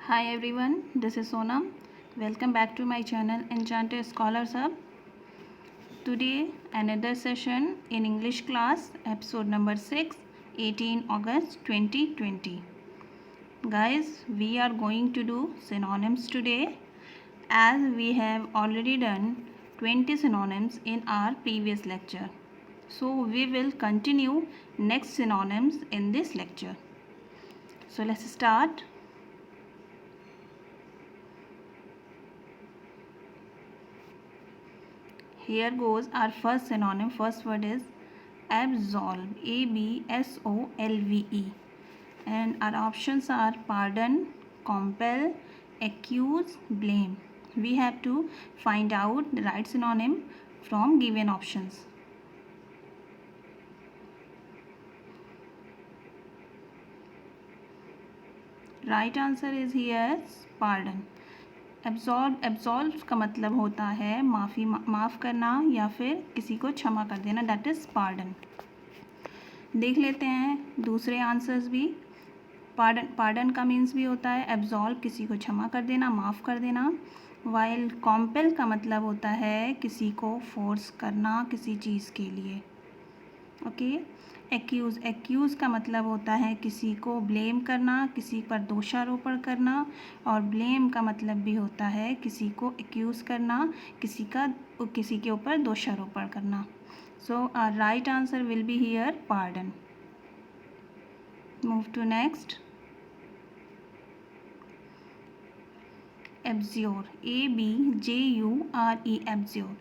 Hi everyone, this is Sonam. Welcome back to my channel Enchanted Scholars Hub. Today another session in English class, episode number 6, 18 August 2020. Guys, we are going to do synonyms today as we have already done 20 synonyms in our previous lecture. So we will continue next synonyms in this lecture. So let's start. Here goes our first synonym. First word is absolve, ABSOLVE, and our options are pardon, compel, accuse, blame. We have to find out the right synonym from given options. Right answer is here pardon. Absolve का मतलब होता है माफ़ करना या फिर किसी को क्षमा कर देना, दैट इज़ पार्डन. देख लेते हैं दूसरे आंसर्स भी. पार्डन का मीन्स भी होता है एब्जॉल्व, किसी को क्षमा कर देना, माफ़ कर देना. वाइल कॉम्पेल का मतलब होता है किसी को फोर्स करना किसी चीज़ के लिए. ओके. एक्यूज़ का मतलब होता है किसी को ब्लेम करना, किसी पर दोषारोपण करना. और ब्लेम का मतलब भी होता है किसी को एक्यूज़ करना, किसी के ऊपर दोषारोपण करना. So our right answer will be here pardon. Move to next. Abjure, ABJURE, abjure.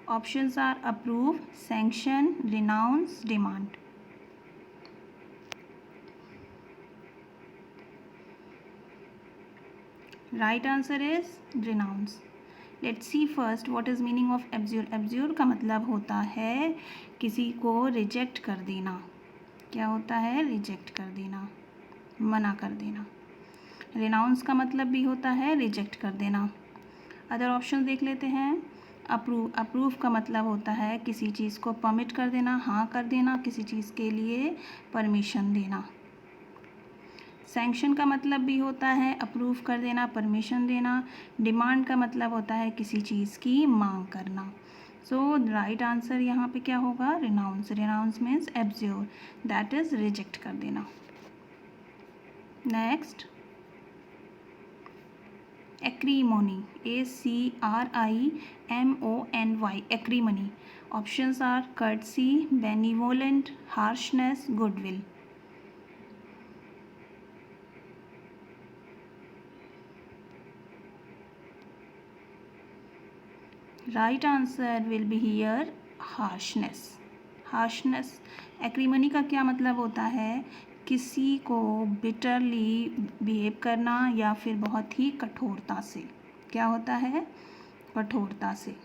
Options are approve, sanction, renounce, demand. Right answer is renounce. Let's see first what is meaning of abjure. Abjure का मतलब होता है किसी को reject कर देना. क्या होता है? रिजेक्ट कर देना, मना कर देना. रिनाउंस का मतलब भी होता है रिजेक्ट कर देना. अदर ऑप्शन देख लेते हैं. अप्रूव का मतलब होता है किसी चीज़ को परमिट कर देना, हाँ कर देना, किसी चीज़ के लिए परमिशन देना. सैंक्शन का मतलब भी होता है अप्रूव कर देना, परमिशन देना. डिमांड का मतलब होता है किसी चीज़ की मांग करना. सो राइट आंसर यहाँ पे क्या होगा? Renounce. Renounce means abjure, that is reject कर देना. Next, acrimony, ACRIMONY, acrimony. Options are courtesy, benevolent, harshness, goodwill. Right answer will be here harshness. Harshness. Acrimony का क्या मतलब होता है? किसी को बिटरली बिहेव करना या फिर बहुत ही कठोरता से. क्या होता है? कठोरता से.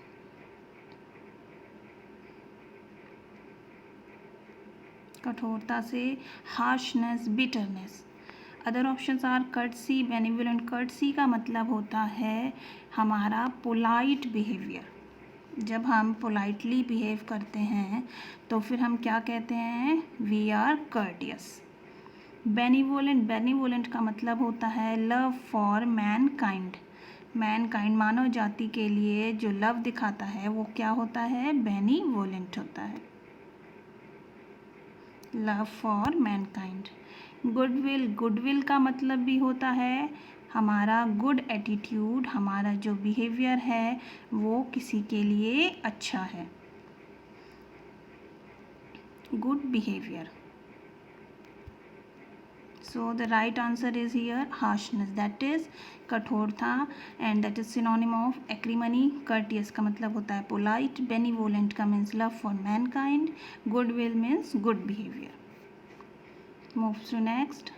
कठोरता से. Harshness, bitterness. Other options are courtesy, benevolent. Courtesy का मतलब होता है हमारा पोलाइट बिहेवियर. जब हम पोलाइटली बिहेव करते हैं तो फिर हम क्या कहते हैं? We are courteous. बेनिवोलेंट का मतलब होता है लव फॉर मैनकाइंड. मैनकाइंड, मानव जाति के लिए जो लव दिखाता है वो क्या होता है? बेनिवोलेंट होता है. Love for mankind. गुडविल का मतलब भी होता है हमारा गुड एटीट्यूड, हमारा जो बिहेवियर है वो किसी के लिए अच्छा है. Good behaviour. So the right answer is here harshness, that is कठोरता, and that is synonym of acrimony. Courteous का मतलब होता है पोलाइट. बेनिवोलेंट का means love for mankind. Goodwill means good behaviour. Move to next.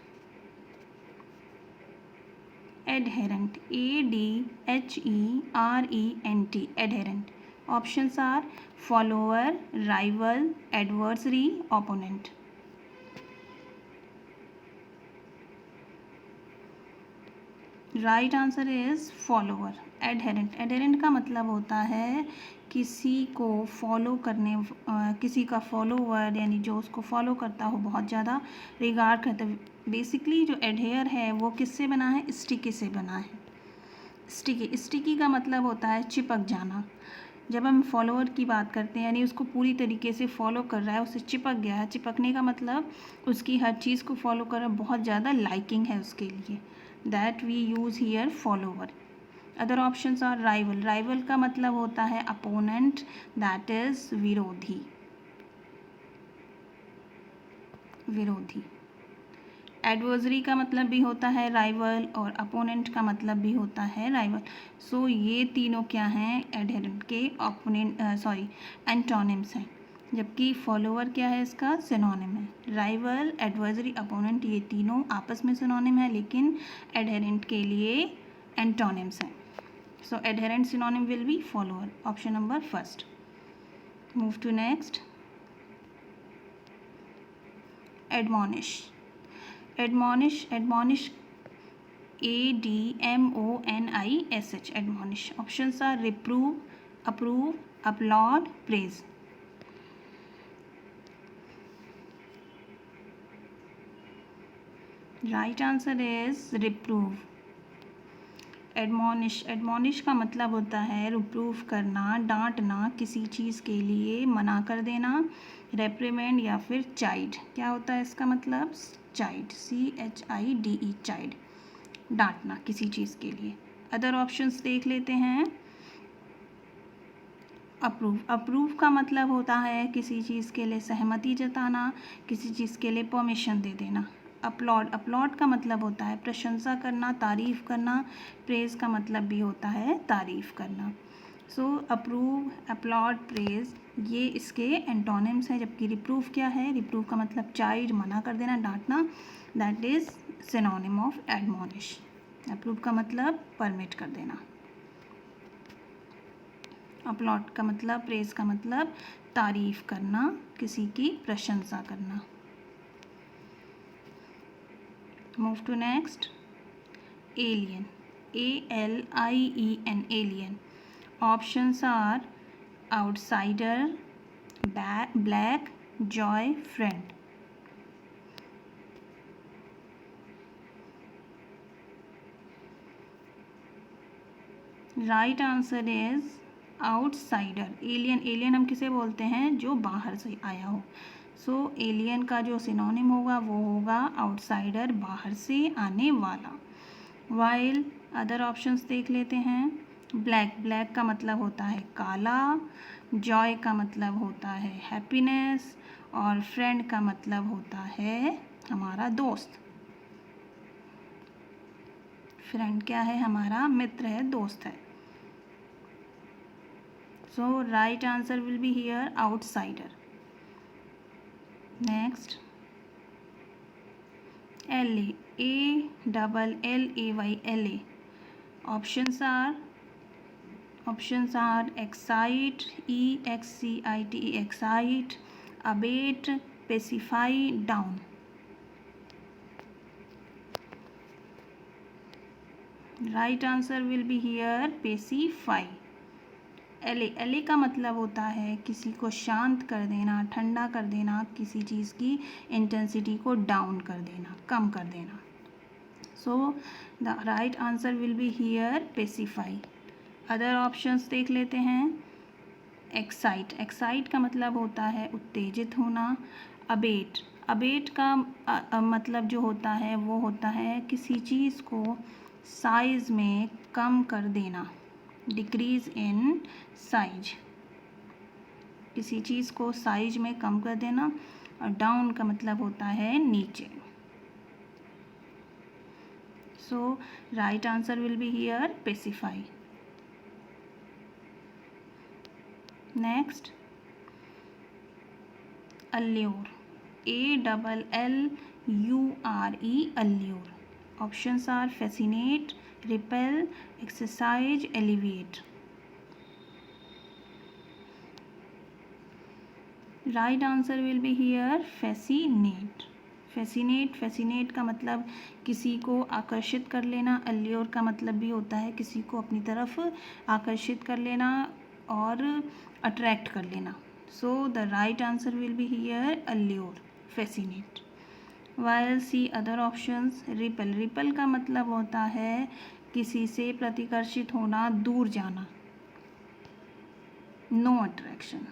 Adherent, ADHERENT, adherent. Options are follower, rival, adversary, opponent. Right answer is follower. Adherent का मतलब होता है किसी को फॉलो करने, किसी का फॉलोवर यानी जो उसको फॉलो करता हो बहुत ज़्यादा, रिगार्ड करते बेसिकली जो एडहेयर है वो किससे बना है, स्टिकी से बना है। स्टिकी का मतलब होता है चिपक जाना। जब हम फॉलोअर की बात करते हैं यानी उसको पूरी तरीके से फॉलो कर रहा है, उससे चिपक गया है। चिपकने का मतलब उसकी हर चीज़ को फॉलो कर रहा है, बहुत ज़्यादा लाइकिंग है उसके लिए। That we use here follower. Other options are rival. Rival का मतलब होता है अपोनेंट, दैट इज विरोधी। विरोधी। एडवर्सरी का मतलब भी होता है राइवल और अपोनेंट का मतलब भी होता है राइवल। सो ये तीनों क्या हैं, एडहेरेंट के अपोनेंट एंटोनिम्स हैं। जबकि फॉलोअर क्या है, इसका सिनोनिम है। राइवल, एडवर्सरी, अपोनेंट ये तीनों आपस में सिनोनिम है, लेकिन एडहेरेंट के लिए एंटोनिम्स हैं। So adherent synonym will be follower. Option number first. Move to next. Admonish. admonish ADMONISH, admonish. Options are reprove, approve, applaud, praise. Right answer is reprove. Admonish का मतलब होता है रिप्रूव करना, डांटना, किसी चीज़ के लिए मना कर देना। रेप्रीमेंड या फिर चाइड, क्या होता है इसका मतलब, चाइड, CHIDE, चाइड, डांटना किसी चीज़ के लिए। अदर ऑप्शंस देख लेते हैं। अप्रूव का मतलब होता है किसी चीज़ के लिए सहमति जताना, किसी चीज़ के लिए परमिशन दे देना। अपलॉड का मतलब होता है प्रशंसा करना, तारीफ़ करना। प्रेज़ का मतलब भी होता है तारीफ़ करना। सो अप्रूव, अपलॉड, प्रेज़ ये इसके एंटोनिम्स हैं। जबकि रिप्रूव क्या है, रिप्रूव का मतलब चाइड, मना कर देना, डांटना, that is synonym of admonish. Approve का मतलब परमिट कर देना। अपलॉड का मतलब, प्रेज़ का मतलब तारीफ़ करना, किसी की प्रशंसा करना। Move to next. Alien, ALIEN, alien. Options are outsider, black, joy, friend. Right answer is outsider. Alien हम किसे बोलते हैं, जो बाहर से आया हो। सो एलियन का जो सिनोनिम होगा वो होगा आउटसाइडर, बाहर से आने वाला। वाइल अदर ऑप्शंस देख लेते हैं। ब्लैक का मतलब होता है काला, जॉय का मतलब होता है हैप्पीनेस, और फ्रेंड का मतलब होता है हमारा दोस्त। फ्रेंड क्या है, हमारा मित्र है, दोस्त है। So right answer will be here outsider. Next, LA, ALLAY. Options are excite, EXCITE, excite, abate, pacify, down. Right answer will be here pacify. एले का मतलब होता है किसी को शांत कर देना, ठंडा कर देना, किसी चीज़ की इंटेंसिटी को डाउन कर देना, कम कर देना। So the right answer will be here pacify. Other options देख लेते हैं। एक्साइट का मतलब होता है उत्तेजित होना। अबेट का मतलब जो होता है वो होता है किसी चीज़ को साइज़ में कम कर देना, डिक्रीज इन साइज, किसी चीज़ को साइज में कम कर देना। और डाउन का मतलब होता है नीचे। So right answer will be here pacify. Next, allure, ALLURE, allure. Options are fascinate, repel, exercise, alleviate. Right answer will be here fascinate. Fascinate का मतलब किसी को आकर्षित कर लेना। अल्ल्योर का मतलब भी होता है किसी को अपनी तरफ आकर्षित कर लेना और अट्रैक्ट कर लेना। So the right answer will be here allure, fascinate. while see other options. repel, repel का मतलब होता है किसी से प्रतिकर्षित होना, दूर जाना, नो अट्रैक्शन.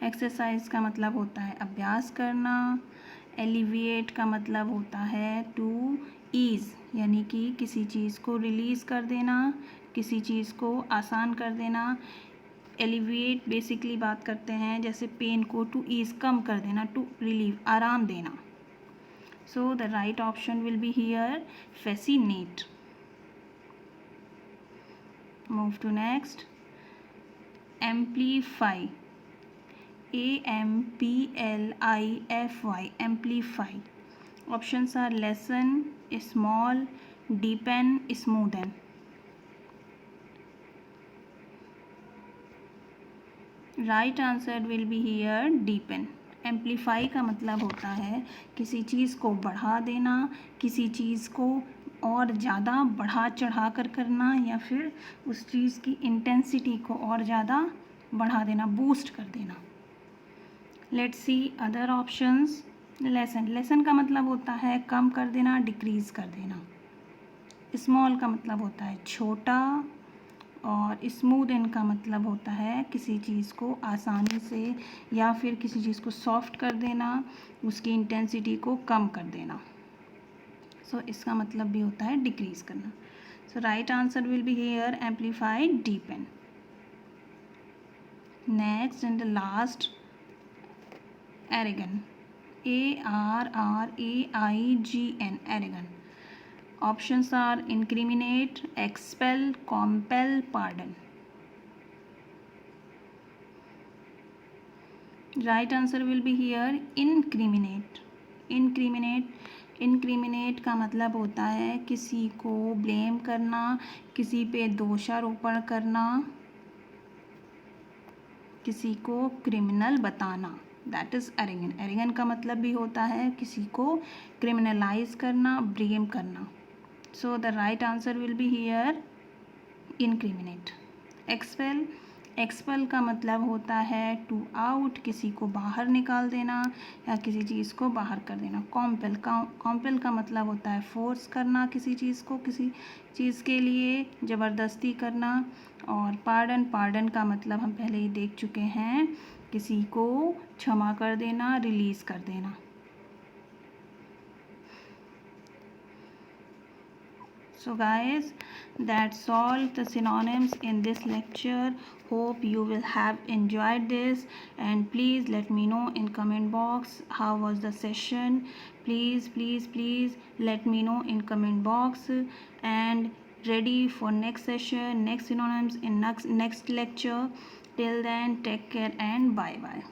एक्सरसाइज का मतलब होता है अभ्यास करना. एलिविएट का मतलब होता है टू ईज, यानी कि किसी चीज़ को रिलीज़ कर देना, किसी चीज़ को आसान कर देना. एलिविएट बेसिकली बात करते हैं जैसे पेन को टू ईज, कम कर देना, टू रिलीव, आराम देना. So the right option will be here fascinate. Move to next. Amplify, AMPLIFY, amplify. Options are lessen, small, deepen, smoothen. Right answer will be here deepen. Amplify का मतलब होता है किसी चीज़ को बढ़ा देना, किसी चीज़ को और ज़्यादा बढ़ा चढ़ा कर करना, या फिर उस चीज़ की इंटेंसिटी को और ज़्यादा बढ़ा देना, बूस्ट कर देना. Let's see other options. Lesson, lesson का मतलब होता है कम कर देना, डिक्रीज़ कर देना. स्मॉल का मतलब होता है छोटा, और स्मूथ इन का मतलब होता है किसी चीज़ को आसानी से या फिर किसी चीज़ को सॉफ्ट कर देना, उसकी इंटेंसिटी को कम कर देना. सो इसका मतलब भी होता है डिक्रीज़ करना. So right answer will be here amplify, deepen. Next and the last, arrogant, ARRAIGN, arrogant. Options are incriminate, expel, compel, pardon. Right answer will be here incriminate. Incriminate का मतलब होता है किसी को ब्लेम करना, किसी पे दोषारोपण करना, किसी को क्रिमिनल बताना. That is arrogant. एरेगेंट का मतलब भी होता है किसी को क्रिमिनलाइज करना, ब्लेम करना. So the right answer will be here incriminate. Expel, expel का मतलब होता है टू आउट, किसी को बाहर निकाल देना या किसी चीज़ को बाहर कर देना. कॉम्पेल, कॉम्पेल का मतलब होता है फोर्स करना किसी चीज़ को, किसी चीज़ के लिए ज़बरदस्ती करना. और पार्डन, पार्डन का मतलब हम पहले ही देख चुके हैं, किसी को क्षमा कर देना, रिलीज़ कर देना. So guys, that's all the synonyms in this lecture. Hope you will have enjoyed this, and please let me know in comment box how was the session. Please let me know in comment box, and ready for next session, next synonyms in next lecture. Till then, take care and bye bye.